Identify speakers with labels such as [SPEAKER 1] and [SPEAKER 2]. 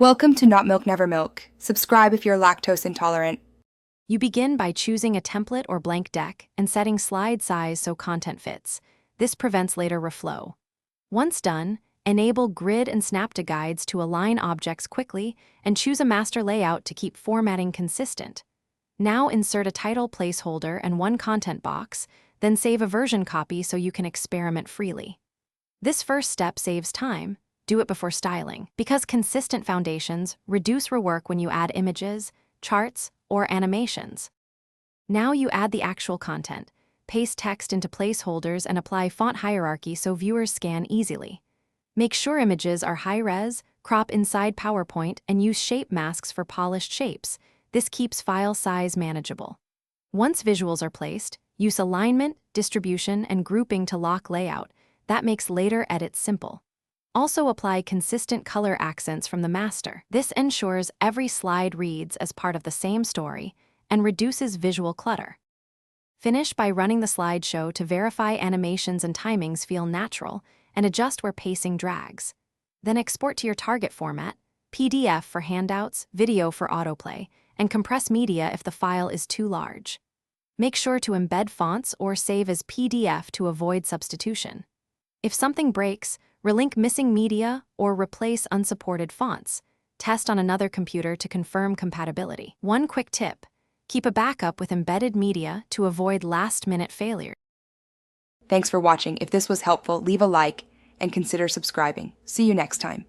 [SPEAKER 1] Welcome to Not Milk Never Milk. Subscribe if you're lactose intolerant.
[SPEAKER 2] You begin by choosing a template or blank deck and setting slide size so content fits. This prevents later reflow. Once done, enable grid and snap to guides to align objects quickly and choose a master layout to keep formatting consistent. Now insert a title placeholder and one content box, then save a version copy so you can experiment freely. This first step saves time. Do it before styling, because consistent foundations reduce rework when you add images, charts, or animations. Now you add the actual content, paste text into placeholders and apply font hierarchy so viewers scan easily. Make sure images are high-res, crop inside PowerPoint, and use shape masks for polished shapes. This keeps file size manageable. Once visuals are placed, use alignment, distribution, and grouping to lock layout. That makes later edits simple. Also apply consistent color accents from the master. This ensures every slide reads as part of the same story and reduces visual clutter. Finish by running the slideshow to verify animations and timings feel natural and adjust where pacing drags. Then export to your target format, PDF for handouts, video for autoplay, and compress media if the file is too large. Make sure to embed fonts or save as PDF to avoid substitution. If something breaks, relink missing media or replace unsupported fonts. Test on another computer to confirm compatibility. One quick tip: keep a backup with embedded media to avoid last-minute failure.
[SPEAKER 1] Thanks for watching. If this was helpful, leave a like and consider subscribing. See you next time.